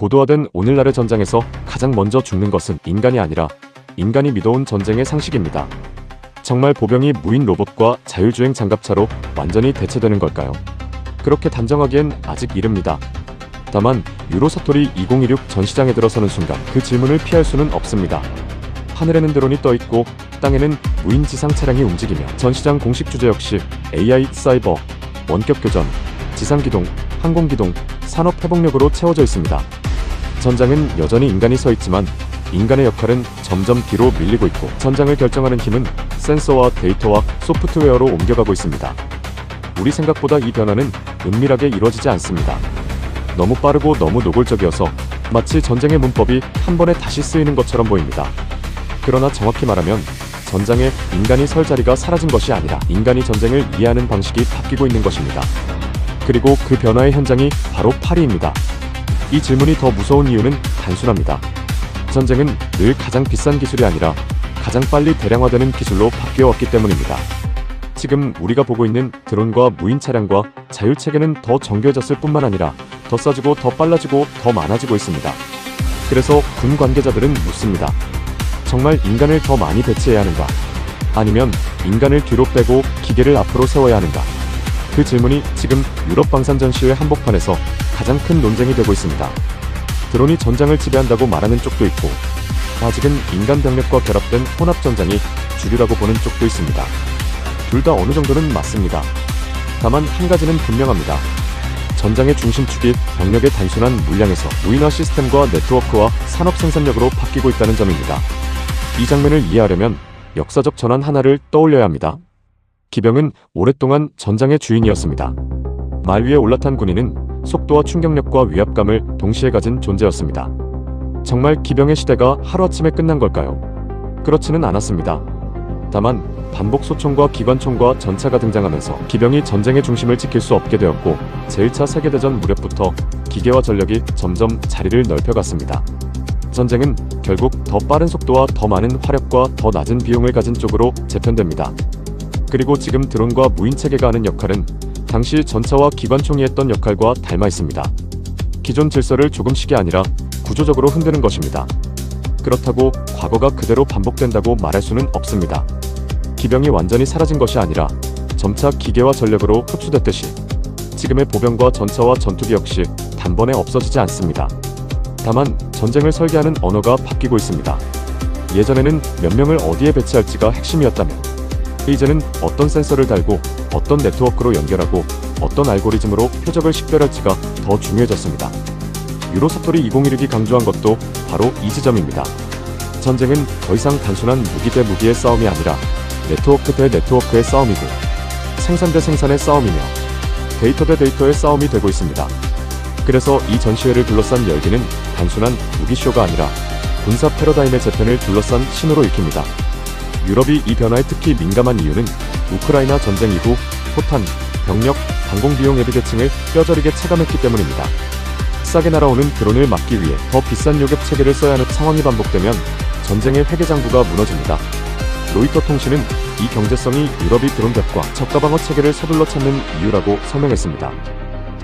고도화된 오늘날의 전장에서 가장 먼저 죽는 것은 인간이 아니라 인간이 믿어온 전쟁의 상식입니다. 정말 보병이 무인 로봇과 자율주행 장갑차로 완전히 대체되는 걸까요? 그렇게 단정하기엔 아직 이릅니다. 다만 유로사토리 2016 전시장에 들어서는 순간 그 질문을 피할 수는 없습니다. 하늘에는 드론이 떠있고 땅에는 무인 지상 차량이 움직이며 전시장 공식 주제 역시 AI, 사이버, 원격 교전, 지상기동, 항공기동, 산업회복력으로 채워져 있습니다. 전장은 여전히 인간이 서 있지만 인간의 역할은 점점 뒤로 밀리고 있고 전장을 결정하는 힘은 센서와 데이터와 소프트웨어로 옮겨가고 있습니다. 우리 생각보다 이 변화는 은밀하게 이루어지지 않습니다. 너무 빠르고 너무 노골적이어서 마치 전쟁의 문법이 한 번에 다시 쓰이는 것처럼 보입니다. 그러나 정확히 말하면 전장에 인간이 설 자리가 사라진 것이 아니라 인간이 전쟁을 이해하는 방식이 바뀌고 있는 것입니다. 그리고 그 변화의 현장이 바로 파리입니다. 이 질문이 더 무서운 이유는 단순합니다. 전쟁은 늘 가장 비싼 기술이 아니라 가장 빨리 대량화되는 기술로 바뀌어왔기 때문입니다. 지금 우리가 보고 있는 드론과 무인 차량과 자율체계는 더 정교해졌을 뿐만 아니라 더 싸지고 더 빨라지고 더 많아지고 있습니다. 그래서 군 관계자들은 묻습니다. 정말 인간을 더 많이 배치해야 하는가? 아니면 인간을 뒤로 빼고 기계를 앞으로 세워야 하는가? 그 질문이 지금 유럽 방산 전시회 한복판에서 가장 큰 논쟁이 되고 있습니다. 드론이 전장을 지배한다고 말하는 쪽도 있고 아직은 인간 병력과 결합된 혼합 전장이 주류라고 보는 쪽도 있습니다. 둘 다 어느 정도는 맞습니다. 다만 한 가지는 분명합니다. 전장의 중심축이 병력의 단순한 물량에서 무인화 시스템과 네트워크와 산업 생산력으로 바뀌고 있다는 점입니다. 이 장면을 이해하려면 역사적 전환 하나를 떠올려야 합니다. 기병은 오랫동안 전장의 주인이었습니다. 말 위에 올라탄 군인은 속도와 충격력과 위압감을 동시에 가진 존재였습니다. 정말 기병의 시대가 하루아침에 끝난 걸까요? 그렇지는 않았습니다. 다만 반복 소총과 기관총과 전차가 등장하면서 기병이 전쟁의 중심을 지킬 수 없게 되었고 제1차 세계대전 무렵부터 기계와 전력이 점점 자리를 넓혀갔습니다. 전쟁은 결국 더 빠른 속도와 더 많은 화력과 더 낮은 비용을 가진 쪽으로 재편됩니다. 그리고 지금 드론과 무인체계가 하는 역할은 당시 전차와 기관총이 했던 역할과 닮아 있습니다. 기존 질서를 조금씩이 아니라 구조적으로 흔드는 것입니다. 그렇다고 과거가 그대로 반복된다고 말할 수는 없습니다. 기병이 완전히 사라진 것이 아니라 점차 기계와 전력으로 흡수됐듯이 지금의 보병과 전차와 전투기 역시 단번에 없어지지 않습니다. 다만 전쟁을 설계하는 언어가 바뀌고 있습니다. 예전에는 몇 명을 어디에 배치할지가 핵심이었다면 이제는 어떤 센서를 달고 어떤 네트워크로 연결하고 어떤 알고리즘으로 표적을 식별할지가 더 중요해졌습니다. 유로사토리 2016이 강조한 것도 바로 이 지점입니다. 전쟁은 더 이상 단순한 무기 대 무기의 싸움이 아니라 네트워크 대 네트워크의 싸움이고 생산 대 생산의 싸움이며 데이터 대 데이터의 싸움이 되고 있습니다. 그래서 이 전시회를 둘러싼 열기는 단순한 무기쇼가 아니라 군사 패러다임의 재편을 둘러싼 신호로 읽힙니다. 유럽이 이 변화에 특히 민감한 이유는 우크라이나 전쟁 이후 포탄, 병력, 항공비용 예비 계층을 뼈저리게 체감했기 때문입니다. 싸게 날아오는 드론을 막기 위해 더 비싼 요격 체계를 써야 하는 상황이 반복되면 전쟁의 회계장부가 무너집니다. 로이터 통신은 이 경제성이 유럽이 드론벽과 저가 방어 체계를 서둘러 찾는 이유라고 설명했습니다.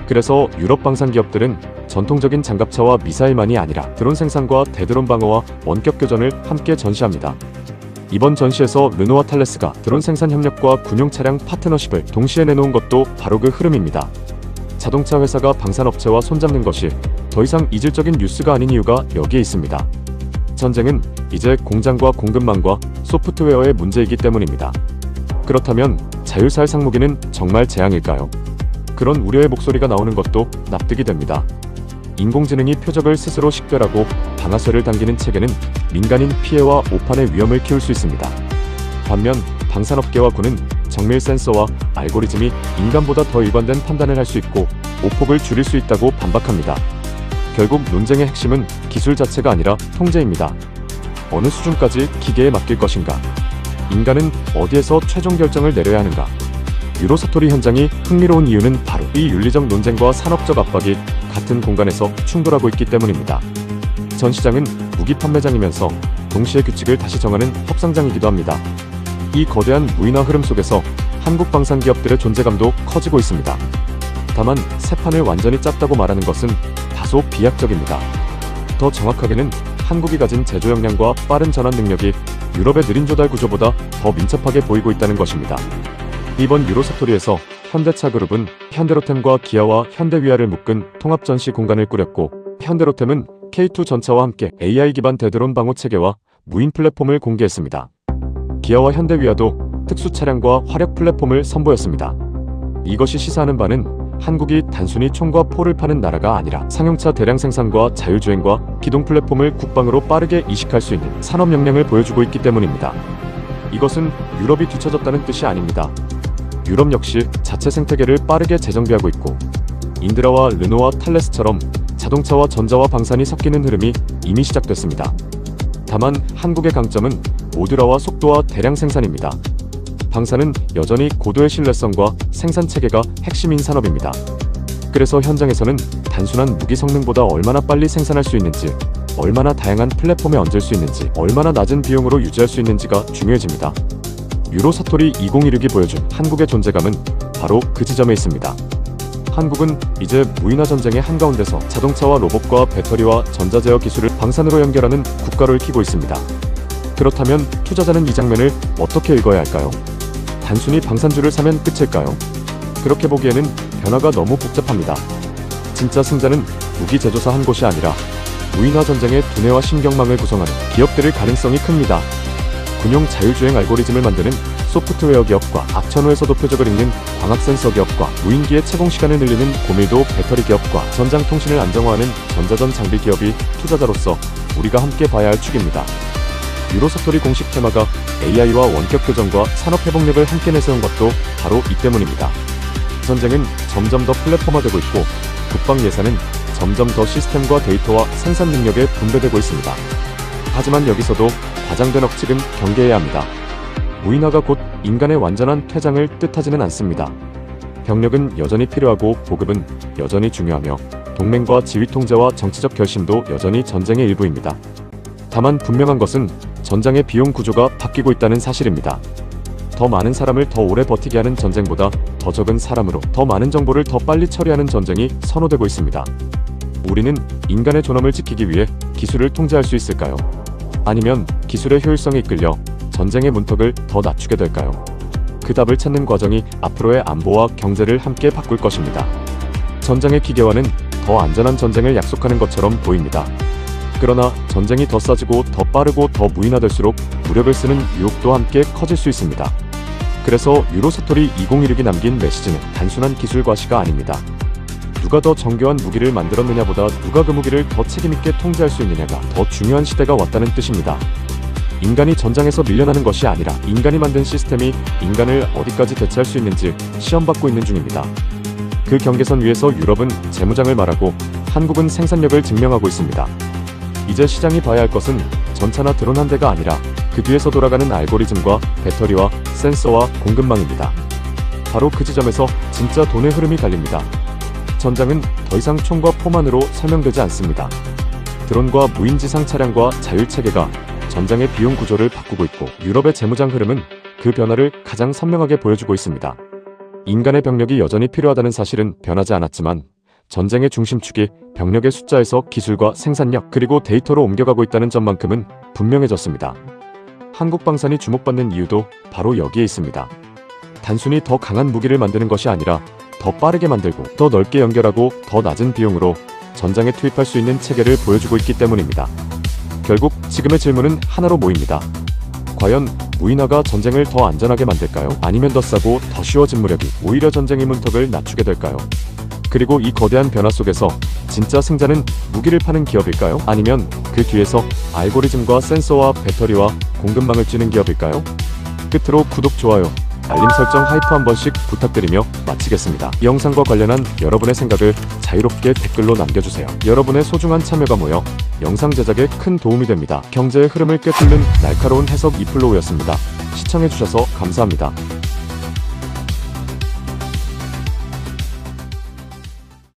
그래서 유럽 방산 기업들은 전통적인 장갑차와 미사일만이 아니라 드론 생산과 대드론 방어와 원격 교전을 함께 전시합니다. 이번 전시에서 르노와 탈레스가 드론 생산 협력과 군용 차량 파트너십을 동시에 내놓은 것도 바로 그 흐름입니다. 자동차 회사가 방산업체와 손잡는 것이 더 이상 이질적인 뉴스가 아닌 이유가 여기에 있습니다. 전쟁은 이제 공장과 공급망과 소프트웨어의 문제이기 때문입니다. 그렇다면 자율사활 상무기는 정말 재앙일까요? 그런 우려의 목소리가 나오는 것도 납득이 됩니다. 인공지능이 표적을 스스로 식별하고 방아쇠를 당기는 체계는 민간인 피해와 오판의 위험을 키울 수 있습니다. 반면 방산업계와 군은 정밀 센서와 알고리즘이 인간보다 더 일관된 판단을 할 수 있고 오폭을 줄일 수 있다고 반박합니다. 결국 논쟁의 핵심은 기술 자체가 아니라 통제입니다. 어느 수준까지 기계에 맡길 것인가? 인간은 어디에서 최종 결정을 내려야 하는가? 유로사토리 현장이 흥미로운 이유는 바로 이 윤리적 논쟁과 산업적 압박이 같은 공간에서 충돌하고 있기 때문입니다. 전시장은 무기 판매장이면서 동시에 규칙을 다시 정하는 협상장이기도 합니다. 이 거대한 무인화 흐름 속에서 한국 방산 기업들의 존재감도 커지고 있습니다. 다만 새 판을 완전히 짰다고 말하는 것은 다소 비약적입니다. 더 정확하게는 한국이 가진 제조 역량과 빠른 전환 능력이 유럽의 느린 조달 구조보다 더 민첩하게 보이고 있다는 것입니다. 이번 유로사토리에서 현대차그룹은 현대로템과 기아와 현대위아를 묶은 통합 전시 공간을 꾸렸고, 현대로템은 K2 전차와 함께 AI 기반 대드론 방호 체계와 무인 플랫폼을 공개했습니다. 기아와 현대위아도 특수 차량과 화력 플랫폼을 선보였습니다. 이것이 시사하는 바는 한국이 단순히 총과 포를 파는 나라가 아니라 상용차 대량 생산과 자율주행과 기동 플랫폼을 국방으로 빠르게 이식할 수 있는 산업 역량을 보여주고 있기 때문입니다. 이것은 유럽이 뒤처졌다는 뜻이 아닙니다. 유럽 역시 자체 생태계를 빠르게 재정비하고 있고, 인드라와 르노와 탈레스처럼 자동차와 전자와 방산이 섞이는 흐름이 이미 시작됐습니다. 다만 한국의 강점은 모듈화와 속도와 대량 생산입니다. 방산은 여전히 고도의 신뢰성과 생산 체계가 핵심인 산업입니다. 그래서 현장에서는 단순한 무기 성능보다 얼마나 빨리 생산할 수 있는지, 얼마나 다양한 플랫폼에 얹을 수 있는지, 얼마나 낮은 비용으로 유지할 수 있는지가 중요해집니다. 유로사토리 2016이 보여준 한국의 존재감은 바로 그 지점에 있습니다. 한국은 이제 무인화 전쟁의 한가운데서 자동차와 로봇과 배터리와 전자제어 기술을 방산으로 연결하는 국가로 익히고 있습니다. 그렇다면 투자자는 이 장면을 어떻게 읽어야 할까요? 단순히 방산주를 사면 끝일까요? 그렇게 보기에는 변화가 너무 복잡합니다. 진짜 승자는 무기 제조사 한 곳이 아니라 무인화 전쟁의 두뇌와 신경망을 구성하는 기업들일 가능성이 큽니다. 군용 자율주행 알고리즘을 만드는 소프트웨어 기업과 악천후에서도 표적을 읽는 광학 센서 기업과 무인기의 채공 시간을 늘리는 고밀도 배터리 기업과 전장 통신을 안정화하는 전자전 장비 기업이 투자자로서 우리가 함께 봐야 할 축입니다. 유로사토리 공식 테마가 AI와 원격 교전과 산업 회복력을 함께 내세운 것도 바로 이 때문입니다. 전쟁은 점점 더 플랫폼화되고 있고, 국방 예산은 점점 더 시스템과 데이터와 생산 능력에 분배되고 있습니다. 하지만 여기서도 과장된 억측은 경계해야 합니다. 무인화가 곧 인간의 완전한 퇴장을 뜻하지는 않습니다. 병력은 여전히 필요하고 보급은 여전히 중요하며, 동맹과 지휘 통제와 정치적 결심도 여전히 전쟁의 일부입니다. 다만 분명한 것은 전장의 비용 구조가 바뀌고 있다는 사실입니다. 더 많은 사람을 더 오래 버티게 하는 전쟁보다 더 적은 사람으로 더 많은 정보를 더 빨리 처리하는 전쟁이 선호되고 있습니다. 우리는 인간의 존엄을 지키기 위해 기술을 통제할 수 있을까요? 아니면 기술의 효율성에 이끌려 전쟁의 문턱을 더 낮추게 될까요? 그 답을 찾는 과정이 앞으로의 안보와 경제를 함께 바꿀 것입니다. 전쟁의 기계화는 더 안전한 전쟁을 약속하는 것처럼 보입니다. 그러나 전쟁이 더 싸지고 더 빠르고 더 무인화될수록 무력을 쓰는 유혹도 함께 커질 수 있습니다. 그래서 유로사토리 2016이 남긴 메시지는 단순한 기술 과시가 아닙니다. 누가 더 정교한 무기를 만들었느냐보다 누가 그 무기를 더 책임있게 통제할 수 있느냐가 더 중요한 시대가 왔다는 뜻입니다. 인간이 전장에서 밀려나는 것이 아니라 인간이 만든 시스템이 인간을 어디까지 대체할 수 있는지 시험받고 있는 중입니다. 그 경계선 위에서 유럽은 재무장을 말하고 한국은 생산력을 증명하고 있습니다. 이제 시장이 봐야 할 것은 전차나 드론 한 대가 아니라 그 뒤에서 돌아가는 알고리즘과 배터리와 센서와 공급망입니다. 바로 그 지점에서 진짜 돈의 흐름이 달립니다. 전장은 더 이상 총과 포만으로 설명되지 않습니다. 드론과 무인지상 차량과 자율체계가 전장의 비용 구조를 바꾸고 있고, 유럽의 재무장 흐름은 그 변화를 가장 선명하게 보여주고 있습니다. 인간의 병력이 여전히 필요하다는 사실은 변하지 않았지만, 전쟁의 중심축이 병력의 숫자에서 기술과 생산력 그리고 데이터로 옮겨가고 있다는 점만큼은 분명해졌습니다. 한국 방산이 주목받는 이유도 바로 여기에 있습니다. 단순히 더 강한 무기를 만드는 것이 아니라 더 빠르게 만들고 더 넓게 연결하고 더 낮은 비용으로 전장에 투입할 수 있는 체계를 보여주고 있기 때문입니다. 결국 지금의 질문은 하나로 모입니다. 과연 무인화가 전쟁을 더 안전하게 만들까요? 아니면 더 싸고 더 쉬워진 무력이 오히려 전쟁의 문턱을 낮추게 될까요? 그리고 이 거대한 변화 속에서 진짜 승자는 무기를 파는 기업일까요? 아니면 그 뒤에서 알고리즘과 센서와 배터리와 공급망을 쥐는 기업일까요? 끝으로 구독, 좋아요, 알림 설정, 하이프 한 번씩 부탁드리며 마치겠습니다. 이 영상과 관련한 여러분의 생각을 자유롭게 댓글로 남겨주세요. 여러분의 소중한 참여가 모여 영상 제작에 큰 도움이 됩니다. 경제의 흐름을 꿰뚫는 날카로운 해석 이플로우였습니다. 시청해주셔서 감사합니다.